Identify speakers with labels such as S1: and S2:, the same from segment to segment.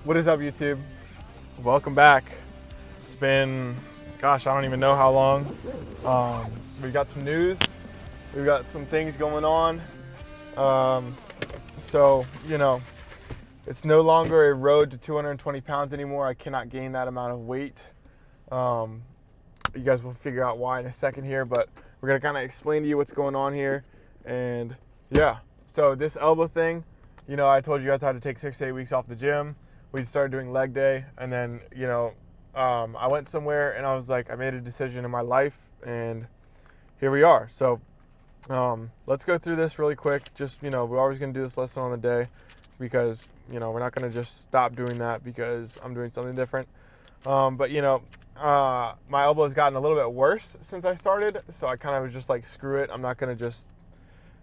S1: What is up, YouTube? Welcome back. It's been, gosh, I don't even know how long. We got some news. We've got some things going on. So, it's no longer a road to 220 pounds anymore. I cannot gain that amount of weight. You guys will figure out why in a second here, but we're gonna kind of explain to you what's going on here. And yeah, so this elbow thing, I told you guys I had to take 6 to 8 weeks off the gym. We started doing leg day, and then, I went somewhere and I was like, I made a decision in my life, and here we are. So let's go through this really quick. Just, we're always gonna do this lesson on the day because, we're not gonna just stop doing that because I'm doing something different. But my elbow has gotten a little bit worse since I started, so I kind of was just like, screw it. I'm not gonna just,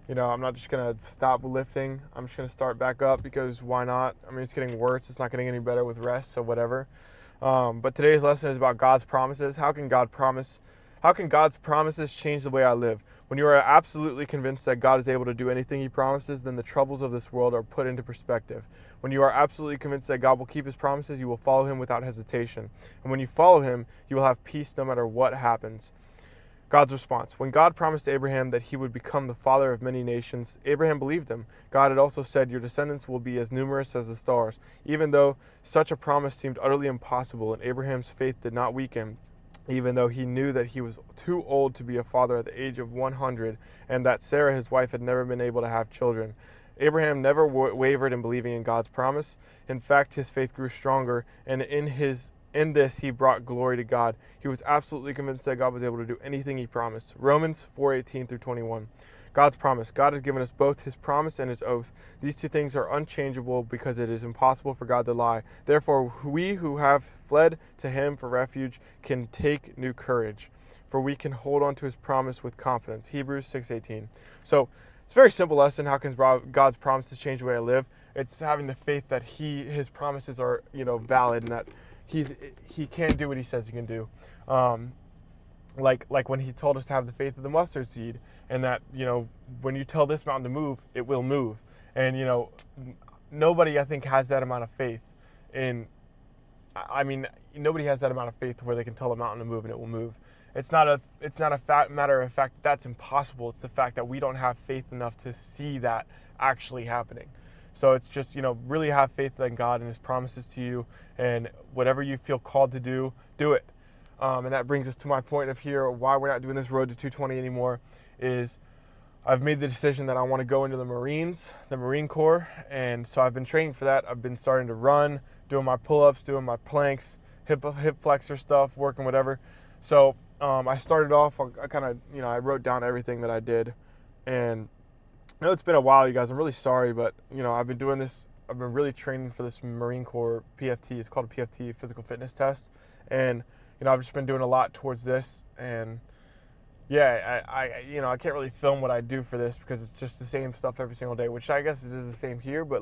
S1: I'm not just gonna stop lifting. I'm just gonna start back up because why not? I mean, it's getting worse. It's not getting any better with rest, so whatever. But today's lesson is about God's promises. How can God's promises change the way I live? When you are absolutely convinced that God is able to do anything He promises, then the troubles of this world are put into perspective. When you are absolutely convinced that God will keep His promises, you will follow Him without hesitation. And when you follow Him, you will have peace no matter what happens. God's response. When God promised Abraham that he would become the father of many nations, Abraham believed him. God had also said, your descendants will be as numerous as the stars. Even though such a promise seemed utterly impossible, and Abraham's faith did not weaken, even though he knew that he was too old to be a father at the age of 100, and that Sarah, his wife, had never been able to have children. Abraham never wavered in believing in God's promise. In fact, his faith grew stronger, and in this, he brought glory to God. He was absolutely convinced that God was able to do anything He promised. Romans 4:18 through 21. God's promise. God has given us both His promise and His oath. These two things are unchangeable because it is impossible for God to lie. Therefore, we who have fled to Him for refuge can take new courage, for we can hold on to His promise with confidence. Hebrews 6:18. So, it's a very simple lesson. How can God's promises change the way I live? It's having the faith that His promises are, valid, and that He can do what He says He can do. Like when He told us to have the faith of the mustard seed, and that, when you tell this mountain to move, it will move. And, nobody, I think, has that amount of faith nobody has that amount of faith where they can tell a mountain to move and it will move. It's not a matter of fact that's impossible. It's the fact that we don't have faith enough to see that actually happening. So it's just, really have faith in God and His promises to you, and whatever you feel called to do, do it. And that brings us to my point of here, why we're not doing this road to 220 anymore, is I've made the decision that I want to go into the Marine Corps, and so I've been training for that. I've been starting to run, doing my pull-ups, doing my planks, hip flexor stuff, working whatever. So I started off, I kind of, I wrote down everything that I did, and I know it's been a while, you guys. I'm really sorry, but, I've been doing this. I've been really training for this Marine Corps PFT. It's called a PFT, physical fitness test. And, I've just been doing a lot towards this. And, yeah, I can't really film what I do for this because it's just the same stuff every single day, which I guess it is the same here. But,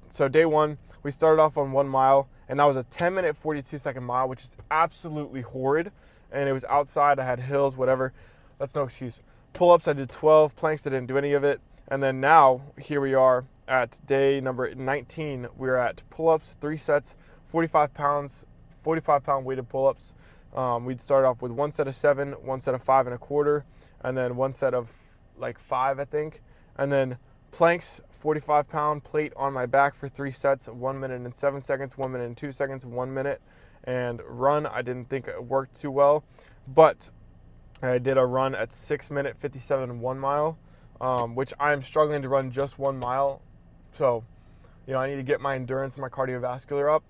S1: so day one, we started off on 1 mile, and that was a 10-minute, 42-second mile, which is absolutely horrid. And it was outside. I had hills, whatever. That's no excuse. Pull-ups, I did 12. Planks, I didn't do any of it. And then now, here we are at day number 19. We're at pull-ups, 3 sets, 45-pound weighted pull-ups. We'd start off with 1 set of 7, 1 set of 5 1/4, and then 1 set of 5, I think. And then planks, 45-pound plate on my back for 3 sets, 1 minute and 7 seconds, 1 minute and 2 seconds, 1 minute. And run, I didn't think it worked too well, but I did a run at 6-minute 57 1 mile, which I'm struggling to run just 1 mile. So, I need to get my endurance and my cardiovascular up.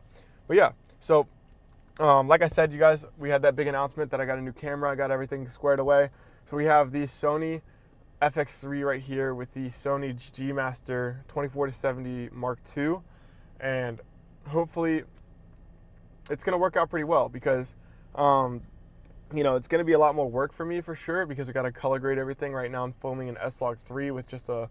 S1: But yeah, so like I said, you guys, we had that big announcement that I got a new camera. I got everything squared away. So we have the Sony FX3 right here with the Sony G Master 24-70 Mark II. And hopefully it's going to work out pretty well because it's going to be a lot more work for me for sure because I got to color grade everything. Right now I'm filming an S-Log3 with just a,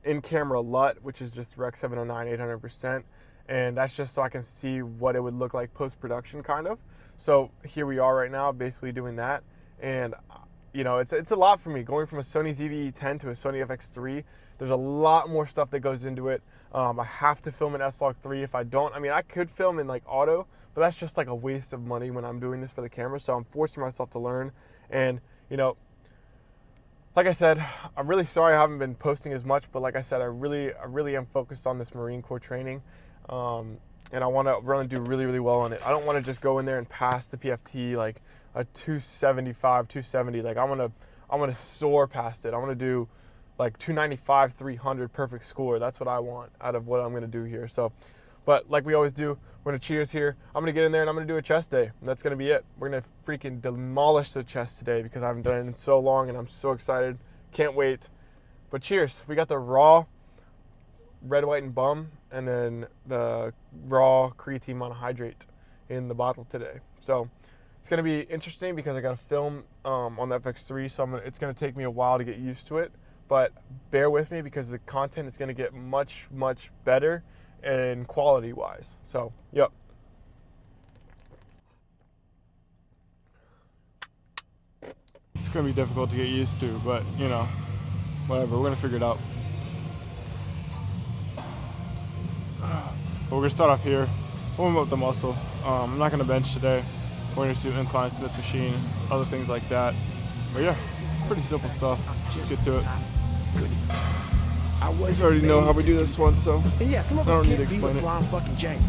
S1: in-camera LUT, which is just Rec 709 800%. And that's just so I can see what it would look like post-production kind of. So here we are right now basically doing that. And you know, it's a lot for me going from a Sony ZV-E10 to a Sony FX3. There's a lot more stuff that goes into it. I have to film in S-Log3. If I don't, I mean, I could film in like auto, but that's just like a waste of money when I'm doing this for the camera. So I'm forcing myself to learn. And, you know, like I said, I'm really sorry I haven't been posting as much, but like I said, I really am focused on this Marine Corps training. And I want to do really, really well on it. I don't want to just go in there and pass the PFT like a 275, 270. Like I want to soar past it. I want to do like 295, 300 perfect score. That's what I want out of what I'm going to do here. So, but like we always do, we're going to cheers here. I'm going to get in there and I'm going to do a chest day. And that's going to be it. We're going to freaking demolish the chest today because I haven't done it in so long and I'm so excited. Can't wait. But cheers. We got the raw red, white, and bum, and then the raw creatine monohydrate in the bottle today. So it's going to be interesting because I got to film on the FX3, so it's going to take me a while to get used to it. But bear with me because the content is going to get much, much better and quality-wise. So, yep. It's going to be difficult to get used to, but, you know, whatever. We're going to figure it out. But we're going to start off here. We'll warm up the muscle. I'm not going to bench today. We're going to do incline Smith machine, other things like that. But yeah, pretty simple stuff. Just get to it. You already know how we do this one, so
S2: yeah, some of us can't beat LeBron fucking James.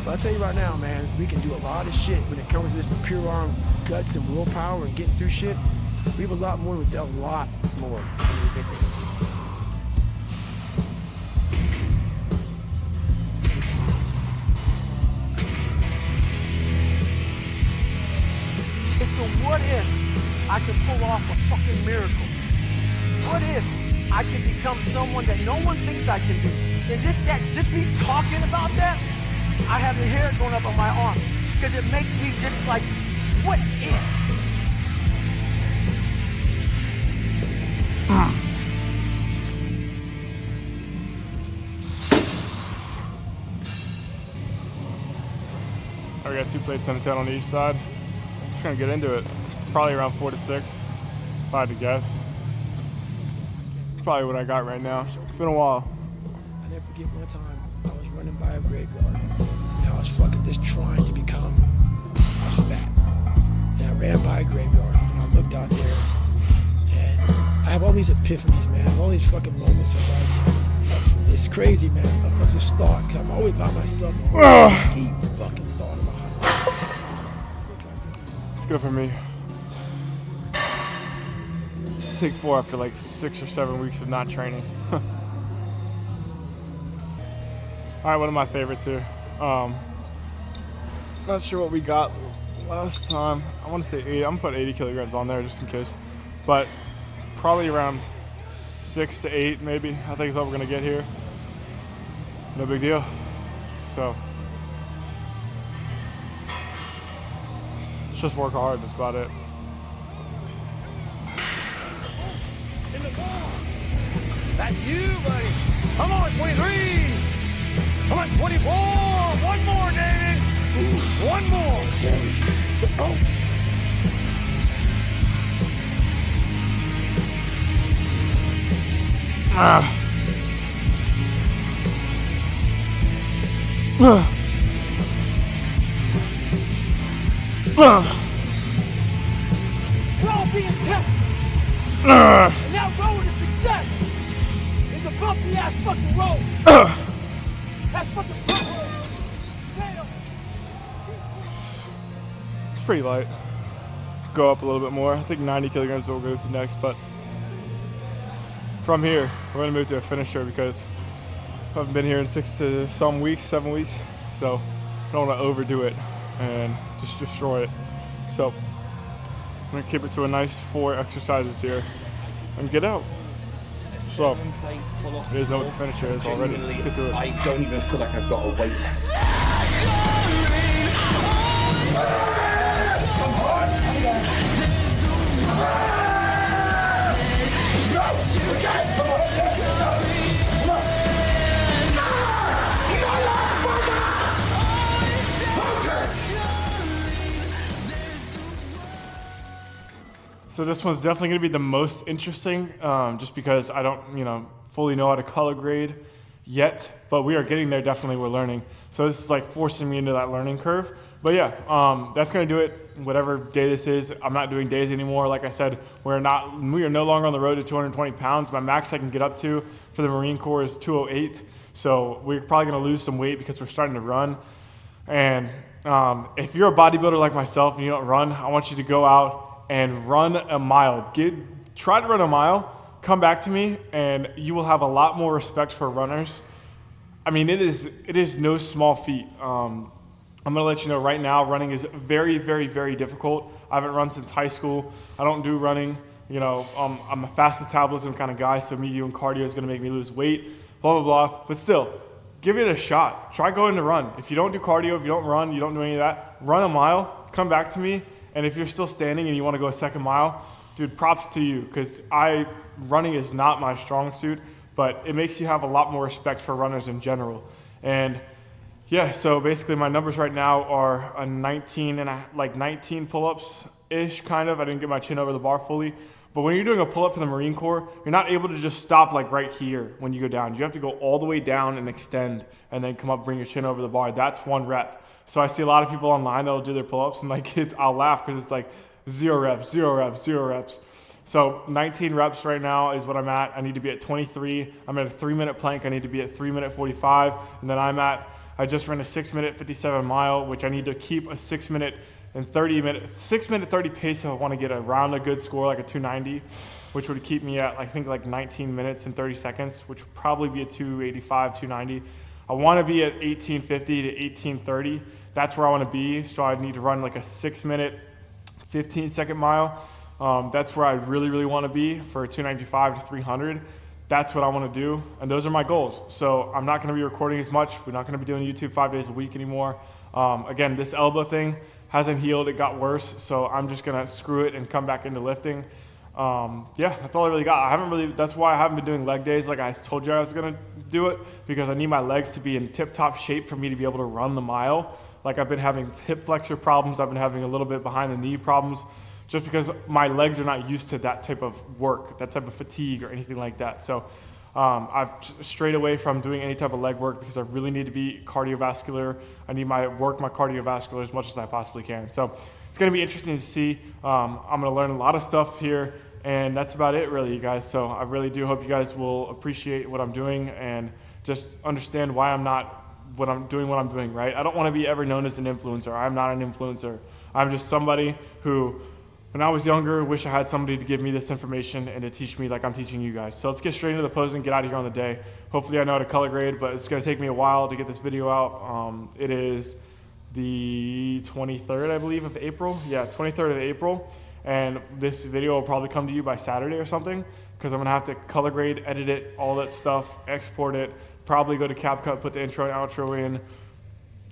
S2: But I'll tell you right now, man, we can do a lot of shit when it comes to this pure arm guts and willpower and getting through shit. We have a lot more, we've done a lot more than we think we do. What if I could pull off a fucking miracle? What if I could become someone that no one thinks I can be? And just me talking about that, I have the hair going up on my arm because it makes me just like, what if?
S1: We got 2 plates on the 10 on each side. Just gonna get into it. Probably around 4 to 6, if I had to guess. Probably what I got right now. It's been a while.
S2: I never forget one time I was running by a graveyard. And I was fucking just trying to become, I was fat. And I ran by a graveyard and I looked out there and I have all these epiphanies, man. All these fucking moments of like, it's crazy, man. Of this thought, cause I'm always by myself. Deep fucking thought about
S1: it's good for me. Take 4 after like 6 or 7 weeks of not training. All right, one of my favorites here. Not sure what we got last time. I want to say 80. I'm gonna put 80 kilograms on there just in case, but probably around 6 to 8 maybe. I think is what we're gonna get here. No big deal. So let's just work hard. That's about it.
S2: That's you, buddy. Come on, 23. Come on, 24. One more, David. One more. Oh. We're all being tested. And now road to success. It's a bumpy ass fucking road. That's fucking road. Damn.
S1: It's pretty light. Go up a little bit more. I think 90 kilograms will go to next, but from here, we're gonna move to a finisher because I haven't been here in 6 to some weeks, 7 weeks, so I don't want to overdo it and just destroy it. So I'm gonna keep it to a nice 4 exercises here and get out. So it is what the finisher is already. Let's get to it.
S3: I don't even feel like I've got a weight.
S1: So this one's definitely going to be the most interesting, just because I don't, fully know how to color grade yet, but we are getting there. Definitely, we're learning. So this is like forcing me into that learning curve. But yeah, that's going to do it. Whatever day this is, I'm not doing days anymore. Like I said, we are no longer on the road to 220 pounds. My max I can get up to for the Marine Corps is 208. So we're probably going to lose some weight because we're starting to run. And if you're a bodybuilder like myself and you don't run, I want you to go out and run a mile. Try to run a mile, come back to me, and you will have a lot more respect for runners. I mean, it is no small feat. I'm going to let you know right now, running is very, very, very difficult. I haven't run since high school. I don't do running. I'm a fast metabolism kind of guy, so me doing cardio is going to make me lose weight, blah, blah, blah. But still, give it a shot. Try going to run. If you don't do cardio, if you don't run, you don't do any of that, run a mile, come back to me. And if you're still standing and you want to go a second mile, dude, props to you, because running is not my strong suit, but it makes you have a lot more respect for runners in general. And yeah, so basically my numbers right now are a 19 pull-ups-ish, kind of. I didn't get my chin over the bar fully. But when you're doing a pull-up for the Marine Corps, you're not able to just stop like right here when you go down. You have to go all the way down and extend and then come up, bring your chin over the bar. That's one rep. So I see a lot of people online that'll do their pull-ups, and I'll laugh because it's like 0 reps, 0 reps, 0 reps. So 19 reps right now is what I'm at. I need to be at 23. I'm at a 3-minute plank. I need to be at 3-minute 45. And then I just ran a 6-minute 57 mile, which I need to keep a 6-minute 30 pace if I want to get around a good score, like a 290, which would keep me at, I think, like 19 minutes and 30 seconds, which would probably be a 285, 290. I want to be at 1850 to 1830. That's where I want to be. So I need to run like a 6-minute 15-second mile. That's where I really, really want to be for 295 to 300. That's what I want to do, and those are my goals. So I'm not going to be recording as much. We're not going to be doing YouTube 5 days a week anymore. Again, this elbow thing hasn't healed. It got worse, so I'm just going to screw it and come back into lifting. Yeah, that's all I really got. That's why I haven't been doing leg days like I told you I was going to do it, because I need my legs to be in tip-top shape for me to be able to run the mile. Like, I've been having hip flexor problems. I've been having a little bit behind the knee problems, just because my legs are not used to that type of work, that type of fatigue or anything like that. So I've strayed away from doing any type of leg work because I really need to be cardiovascular. I need work my cardiovascular as much as I possibly can. So it's going to be interesting to see. I'm going to learn a lot of stuff here, and that's about it really, you guys. So I really do hope you guys will appreciate what I'm doing and just understand why I'm doing, right? I don't want to be ever known as an influencer. I'm not an influencer. I'm just somebody who, when I was younger, wish I had somebody to give me this information and to teach me like I'm teaching you guys. So let's get straight into the posing, get out of here on the day. Hopefully I know how to color grade, but it's going to take me a while to get this video out. It is the 23rd, I believe, of April. Yeah, 23rd of April. And this video will probably come to you by Saturday or something, because I'm going to have to color grade, edit it, all that stuff, export it, probably go to CapCut, put the intro and outro in.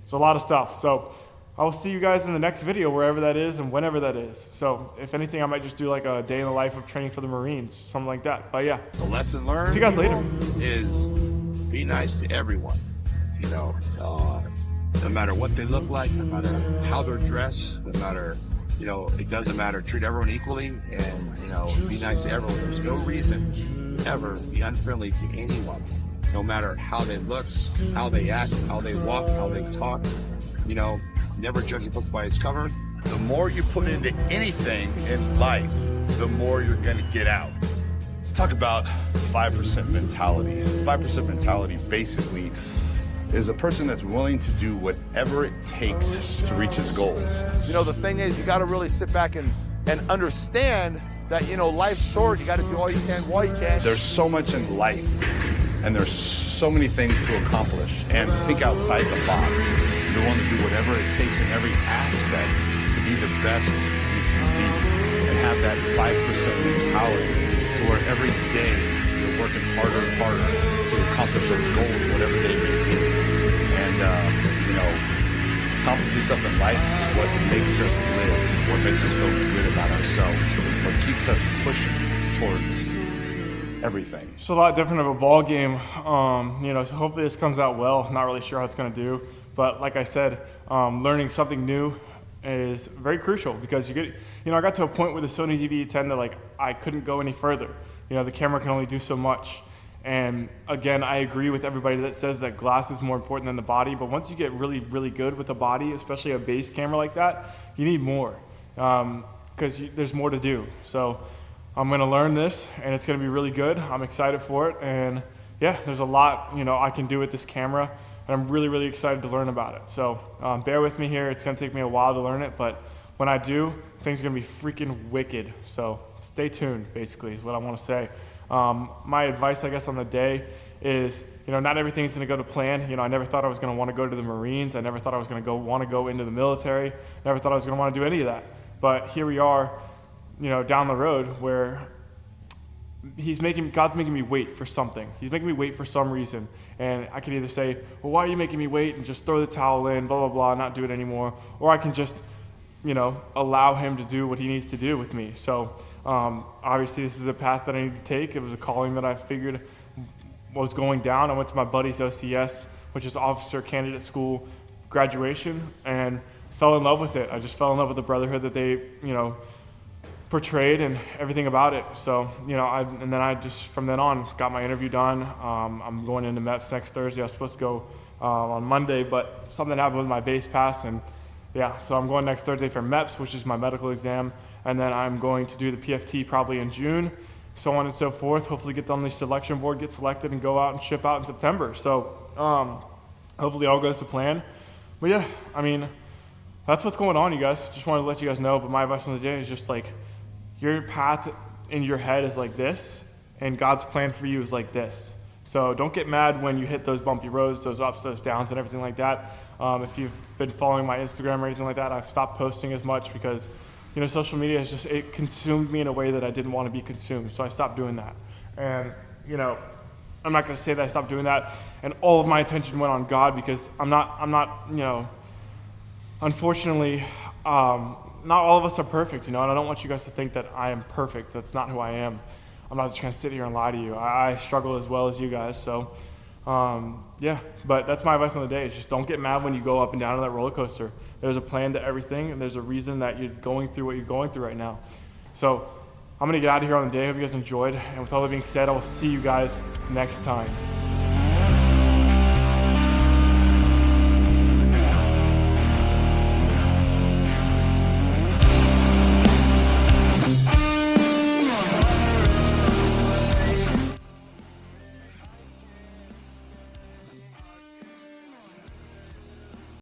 S1: It's a lot of stuff. So I will see you guys in the next video, wherever that is and whenever that is. So if anything, I might just do like a day in the life of training for the Marines, something like that. But yeah,
S4: the lesson learned,
S1: see you guys later,
S4: is be nice to everyone. No matter what they look like, no matter how they're dressed, no matter, it doesn't matter. Treat everyone equally, and, be nice to everyone. There's no reason ever be unfriendly to anyone, no matter how they look, how they act, how they walk, how they talk. Never judge a book by its cover. The more you put into anything in life, the more you're going to get out.
S5: Let's talk about 5% mentality. 5% mentality basically is a person that's willing to do whatever it takes to reach his goals.
S6: The thing is, you got to really sit back and understand that, life's short. You got to do all you can while you can.
S5: There's so much in life, and there's so many things to accomplish, and think outside the box. You want to do whatever it takes in every aspect to be the best you can be, and have that 5% mentality to where every day you're working harder and harder to accomplish those goals, whatever they may be. And, accomplishing stuff in life is what makes us live, what makes us feel good about ourselves, what keeps us pushing towards everything.
S1: It's a lot different of a ball game. So hopefully this comes out well. Not really sure how it's going to do, but like I said, learning something new is very crucial, because I got to a point with the Sony ZV-E10 that like I couldn't go any further. The camera can only do so much. And again, I agree with everybody that says that glass is more important than the body, but once you get really, really good with the body, especially a base camera like that, you need more, because there's more to do. So I'm gonna learn this, and it's gonna be really good. I'm excited for it, and yeah, there's a lot I can do with this camera, and I'm really, really excited to learn about it. So bear with me here. It's gonna take me a while to learn it, but when I do, things are gonna be freaking wicked. So stay tuned, basically, is what I wanna say. My advice, I guess, on the day is, not everything's gonna go to plan. I never thought I was gonna wanna go to the Marines. I never thought I was gonna wanna go into the military. Never thought I was gonna wanna do any of that. But here we are, down the road, where God's making me wait for something. He's making me wait for some reason. And I can either say, well, why are you making me wait, and just throw the towel in, blah, blah, blah, not do it anymore. Or I can just, allow him to do what he needs to do with me. So obviously this is a path that I need to take. It was a calling that I figured was going down. I went to my buddy's OCS, which is Officer Candidate School graduation, and fell in love with it. I just fell in love with the brotherhood that they, portrayed and everything about it. So, and then I just, from then on, got my interview done. I'm going into MEPS next Thursday. I was supposed to go on Monday, but something happened with my base pass, and yeah, so I'm going next Thursday for MEPS, which is my medical exam, and then I'm going to do the PFT probably in June, so on and so forth. Hopefully get on the selection board, get selected, and go out and ship out in September. So hopefully all goes to plan. But yeah, that's what's going on, you guys. Just wanted to let you guys know. But my advice on the day is just like, your path in your head is like this, and God's plan for you is like this. So don't get mad when you hit those bumpy roads, those ups, those downs, and everything like that. If you've been following my Instagram or anything like that, I've stopped posting as much because, social media it consumed me in a way that I didn't want to be consumed. So I stopped doing that. And, I'm not going to say that I stopped doing that and all of my attention went on God, because I'm not, unfortunately, not all of us are perfect, and I don't want you guys to think that I am perfect. That's not who I am. I'm not just going to sit here and lie to you. I struggle as well as you guys. So, yeah, but that's my advice on the day, is just don't get mad when you go up and down on that roller coaster. There's a plan to everything, and there's a reason that you're going through what you're going through right now. So I'm going to get out of here on the day. I hope you guys enjoyed. And with all that being said, I will see you guys next time.